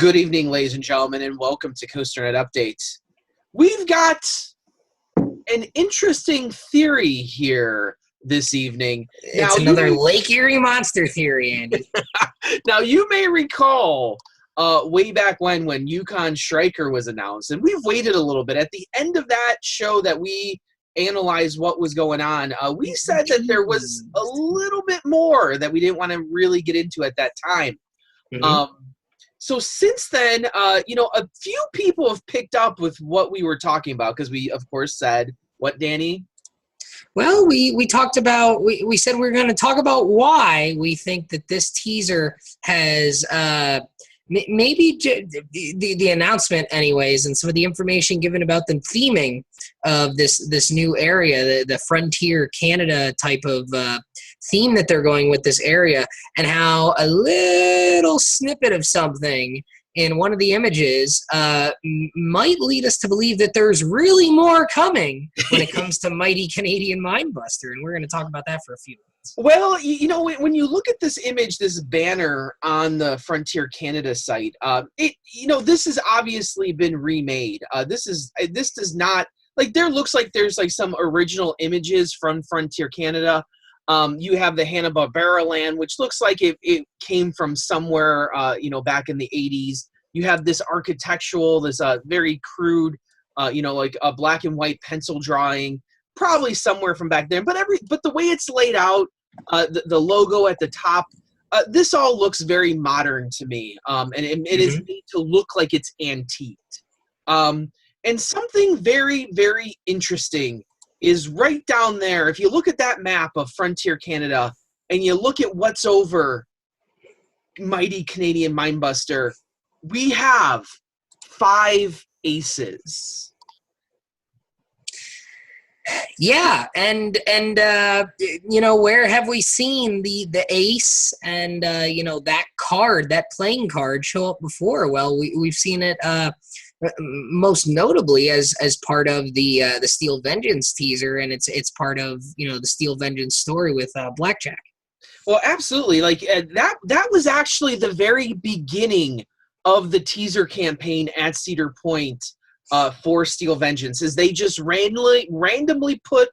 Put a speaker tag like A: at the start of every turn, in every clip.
A: Good evening, ladies and gentlemen, and welcome to COASTER-net Updates. We've got an interesting theory here this evening.
B: It's another Lake Erie monster theory, Andy.
A: Now, you may recall way back when Yukon Striker was announced, and we've waited a little bit. At the end of that show that we analyzed what was going on, we said that there was a little bit more that we didn't want to really get into at that time.
B: Mm-hmm.
A: So since then, a few people have picked up with what we were talking about because we, of course, said, what, Danny?
B: Well, we talked about, we said we were going to talk about why we think that this teaser has maybe the announcement anyways, and some of the information given about the theming of this new area, the Frontier Canada type of theme that they're going with this area, and how a little snippet of something in one of the images might lead us to believe that there's really more coming when it comes to Mighty Canadian Minebuster, and we're going to talk about that for a few minutes.
A: Well, when you look at this image, this banner on the Frontier Canada site, this has obviously been remade. This does not, there looks like there's some original images from Frontier Canada. You have the Hanna-Barbera land, which looks like it came from somewhere, back in the 80s. You have this architectural, this very crude, a black and white pencil drawing, probably somewhere from back there. But the way it's laid out, the logo at the top, this all looks very modern to me, and it is made to look like it's antiqued. And something very, very interesting is right down there. If you look at that map of Frontier Canada and you look at what's over Mighty Canadian Minebuster, we have 5 aces.
B: Yeah, and where have we seen the ace and that card, that playing card, show up before? Well, we've seen it most notably as part of the Steel Vengeance teaser, and it's part of the Steel Vengeance story with Blackjack.
A: Well, absolutely. That was actually the very beginning of the teaser campaign at Cedar Point for Steel Vengeance, is they just randomly put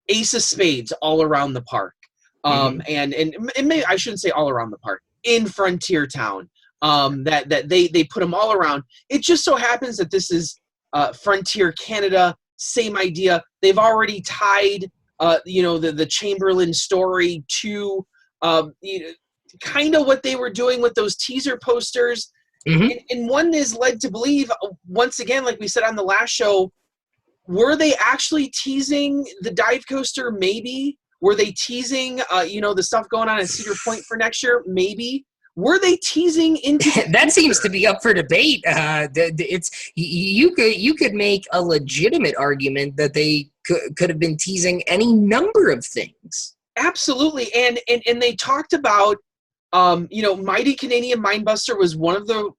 A: Ace of Spades all around the park, and maybe I shouldn't say all around the park, in Frontier Town. That they put them all around. It just so happens that this is Frontier Canada, same idea. They've already tied, the Chamberlain story to, kind of what they were doing with those teaser posters. And one is led to believe, once again, like we said on the last show, were they actually teasing the dive coaster? Maybe. Were they teasing, the stuff going on at Cedar Point for next year? Maybe. Were they teasing into
B: that seems to be up for debate. You could make a legitimate argument that they could have been teasing any number of things.
A: Absolutely, and they talked about Mighty Canadian Minebuster was one of the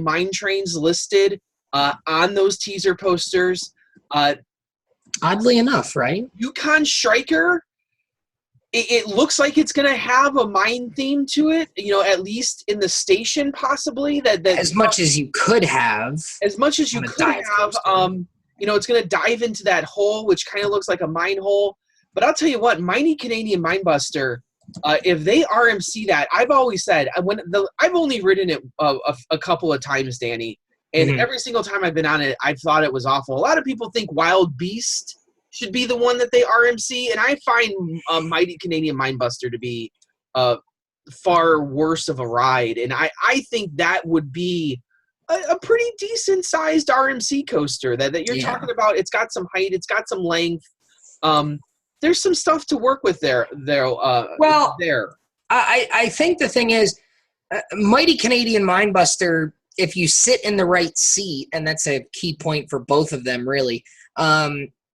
A: mine trains listed on those teaser posters.
B: Oddly enough, right?
A: Yukon Striker. It looks like it's going to have a mine theme to it, at least in the station, possibly. That
B: as much as you could have.
A: As much as you could have. It's going to dive into that hole, which kind of looks like a mine hole. But I'll tell you what, Mighty Canadian Minebuster, if they RMC that, I've always said, I've only ridden it a couple of times, Danny, and every single time I've been on it, I've thought it was awful. A lot of people think Wild Beast should be the one that they RMC, and I find Mighty Canadian Minebuster to be far worse of a ride, and I think that would be a pretty decent-sized RMC coaster that you're talking about. It's got some height, it's got some length. There's some stuff to work with there.
B: I think the thing is, Mighty Canadian Minebuster, if you sit in the right seat, and that's a key point for both of them, really,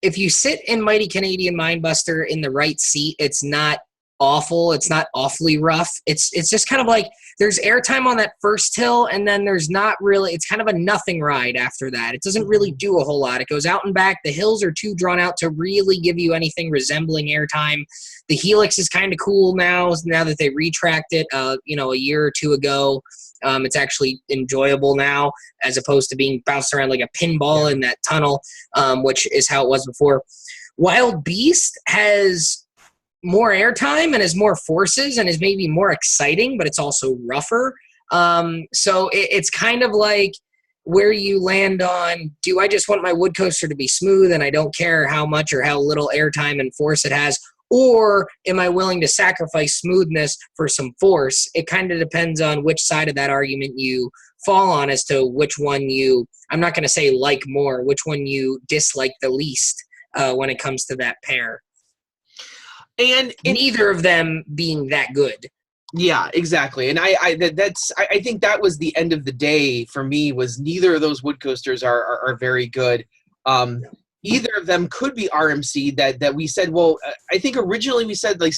B: if you sit in Mighty Canadian Minebuster in the right seat, it's not awful. It's not awfully rough. It's just kind of like there's airtime on that first hill, and then there's not really. It's kind of a nothing ride after that. It doesn't really do a whole lot. It goes out and back. The hills are too drawn out to really give you anything resembling airtime. The helix is kind of cool now that they retracked it, a year or two ago. It's actually enjoyable now as opposed to being bounced around like a pinball in that tunnel, which is how it was before. Wild Beast has more airtime and has more forces and is maybe more exciting, but it's also rougher. So it's kind of like where you land on, do I just want my wood coaster to be smooth and I don't care how much or how little airtime and force it has, or am I willing to sacrifice smoothness for some force? It kind of depends on which side of that argument you fall on as to which one I'm not going to say like more, which one you dislike the least when it comes to that pair. And neither of them being that good.
A: Yeah, exactly. And I think that was the end of the day for me, was neither of those wood coasters are very good. Either of them could be RMC that we said, well, I think originally we said, like,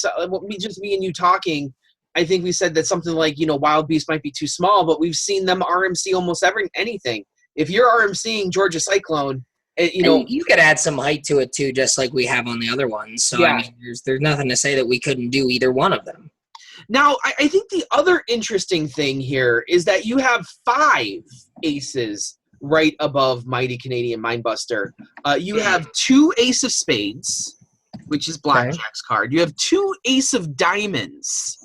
A: just me and you talking, I think we said that something like, Wild Beast might be too small, but we've seen them RMC almost anything. If you're RMCing Georgia Cyclone, and
B: you could add some height to it too, just like we have on the other ones. So yeah. I mean, there's nothing to say that we couldn't do either one of them.
A: Now, I think the other interesting thing here is that you have 5 aces right above Mighty Canadian Minebuster. You have 2 Ace of Spades, which is Blackjack's card. You have 2 Ace of Diamonds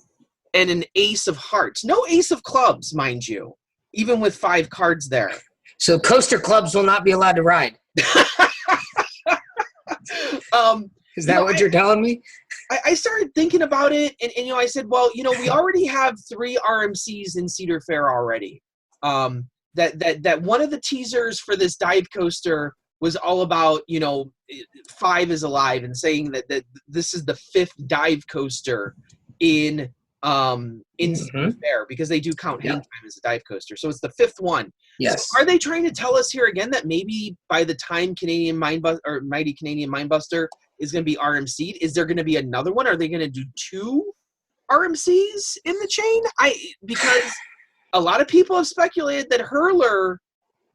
A: and an Ace of Hearts. No Ace of Clubs, mind you, even with 5 cards there.
B: So coaster clubs will not be allowed to ride. Is that what you're telling me?
A: I started thinking about it, and I said, well, we already have 3 RMCs in Cedar Fair already. That one of the teasers for this dive coaster was all about 5 is alive, and saying that this is the 5th dive coaster in Cedar Fair, because they do count hang time as a dive coaster. So it's the 5th one.
B: Yes.
A: So are they trying to tell us here again that maybe by the time Mighty Canadian Minebuster is going to be RMC'd, is there going to be another one? Are they going to do 2 RMCs in the chain? Because a lot of people have speculated that Hurler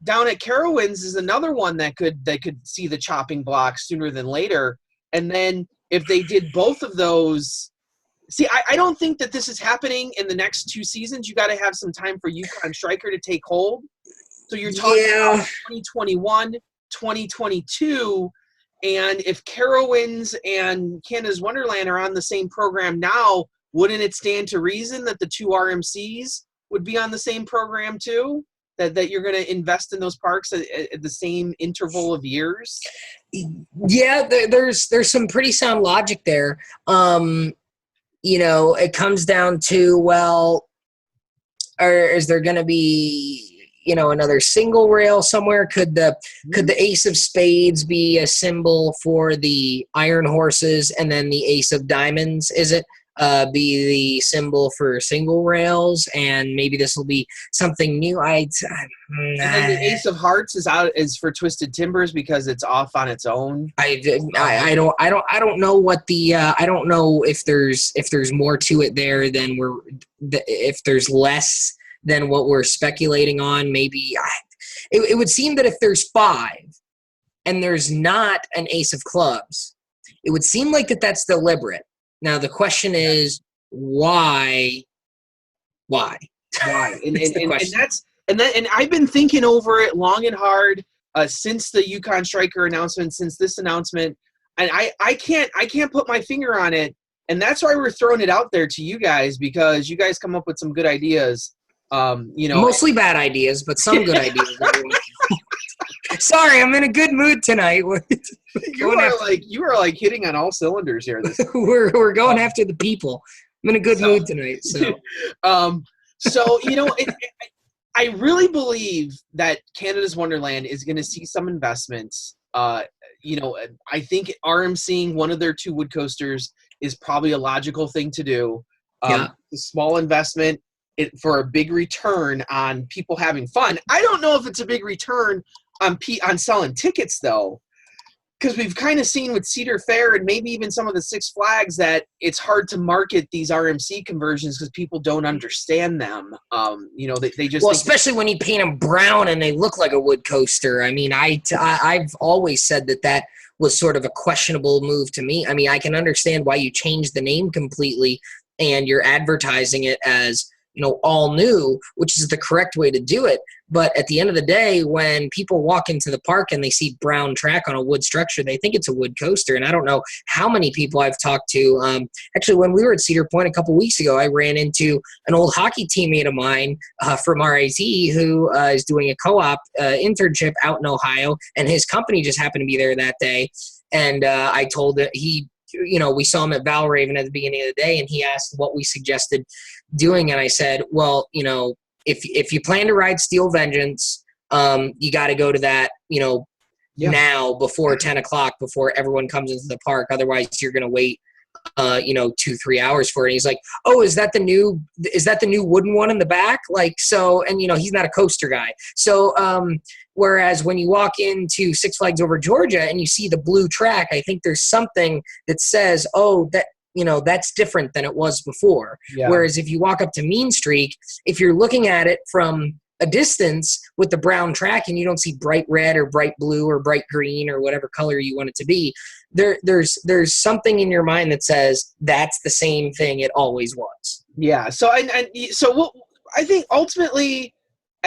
A: down at Carowinds is another one that could see the chopping block sooner than later. And then if they did both of those, I don't think that this is happening in the next 2 seasons. You got to have some time for Yukon Striker to take hold. So you're talking about 2021, 2022, and if Carowinds and Canada's Wonderland are on the same program now, wouldn't it stand to reason that the 2 RMCs would be on the same program too? That you're going to invest in those parks at the same interval of years?
B: Yeah, there's some pretty sound logic there. It comes down to, well, is there going to be another single rail somewhere? Could the Ace of Spades be a symbol for the Iron Horses, and then the Ace of Diamonds be the symbol for single rails? And maybe this will be something new. And
A: then the Ace of Hearts is for Twisted Timbers because it's off on its own.
B: I don't know what the I don't know if there's more to it there than if there's less than what we're speculating on. Maybe it would seem that if there's 5 and there's not an Ace of Clubs, it would seem like that's deliberate. Now the question is why?
A: And I've been thinking over it long and hard since the Yukon Striker announcement, since this announcement, and I can't put my finger on it, and that's why we're throwing it out there to you guys, because you guys come up with some good ideas.
B: Mostly bad ideas, but some good ideas. Sorry, I'm in a good mood tonight.
A: You are like hitting on all cylinders here.
B: We're going after the people. I'm in a good mood tonight. So, I really believe that Canada's Wonderland is going to see some investments. I think RMCing one of their 2 wood coasters is probably a logical thing to do. A small investment for a big return on people having fun. I don't know if it's a big return on selling tickets, though.
A: because we've kind of seen with Cedar Fair and maybe even some of the Six Flags that it's hard to market these RMC conversions because people don't understand them. They just
B: well, especially when you paint them brown and they look like a wood coaster. I mean, I've always said that was sort of a questionable move to me. I mean, I can understand why you changed the name completely and you're advertising it as, all new, which is the correct way to do it. But at the end of the day, when people walk into the park and they see brown track on a wood structure, they think it's a wood coaster. And I don't know how many people I've talked to. Actually, when we were at Cedar Point a couple weeks ago, I ran into an old hockey teammate of mine from RIT who is doing a co-op internship out in Ohio. And his company just happened to be there that day. And I told him we saw him at Valraven at the beginning of the day, and he asked what we suggested doing. And I said, well, if you plan to ride Steel Vengeance, you got to go to that, now before 10 o'clock, before everyone comes into the park. Otherwise you're going to wait, 2-3 hours for it. And he's like, oh, is that the new wooden one in the back? Like, so, and he's not a coaster guy. So, whereas when you walk into Six Flags Over Georgia and you see the blue track, I think there's something that says, oh, that, that's different than it was before. Yeah. Whereas if you walk up to Mean Streak, if you're looking at it from a distance with the brown track and you don't see bright red or bright blue or bright green or whatever color you want it to be, there's something in your mind that says that's the same thing it always was. Yeah. So I think ultimately,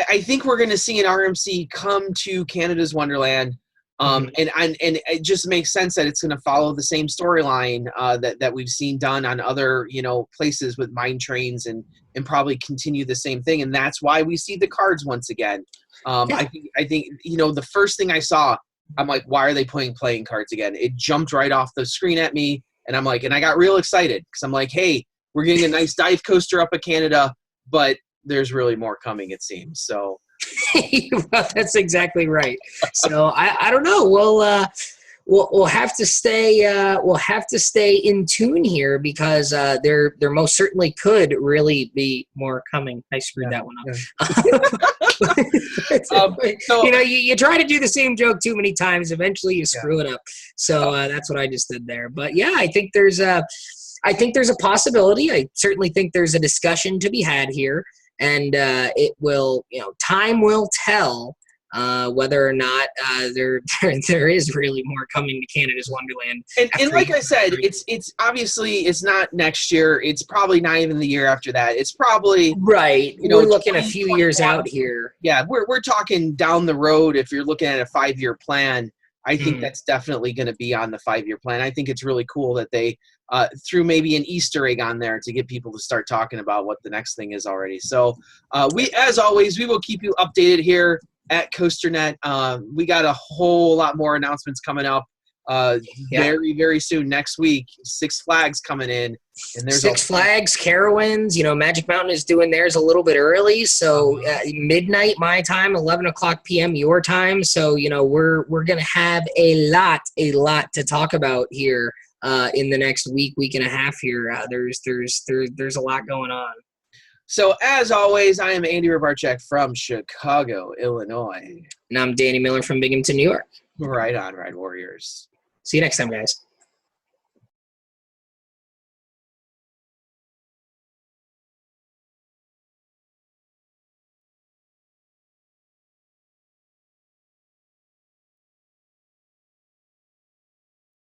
B: I think we're going to see an RMC come to Canada's Wonderland. And it just makes sense that it's going to follow the same storyline that we've seen done on other places with mine trains and probably continue the same thing. And that's why we see the cards once again. I think the first thing I saw, I'm like, why are they playing cards again? It jumped right off the screen at me, and I'm like, and I got real excited because I'm like, hey, we're getting a nice dive coaster up at Canada, but there's really more coming, it seems. So. Well, that's exactly right. So I don't know. We'll have to stay in tune here because there most certainly could really be more coming. I screwed that one up. You try to do the same joke too many times, eventually you screw it up. So that's what I just did there. But yeah, I think there's a possibility. I certainly think there's a discussion to be had here. And it will, time will tell whether or not there is really more coming to Canada's Wonderland.
A: And like I said, it's obviously it's not next year. It's probably not even the year after that. It's probably
B: right. We're looking a few years out here.
A: Yeah, we're talking down the road. If you're looking at a 5-year plan, I think that's definitely going to be on the 5-year plan. I think it's really cool that they threw maybe an Easter egg on there to get people to start talking about what the next thing is already. So as always, we will keep you updated here at COASTER.net. We got a whole lot more announcements coming up very, very soon. Next week, Six Flags coming in. And there's
B: Six Flags, Carowinds, Magic Mountain is doing theirs a little bit early. So midnight my time, 11 o'clock p.m. your time. So, we're going to have a lot to talk about here in the next week and a half here. There's a lot going on.
A: So as always, I am Andy Robarchek from Chicago, Illinois.
B: And I'm Danny Miller from Binghamton, New York.
A: Right on, Ride Warriors.
B: See you next time, guys.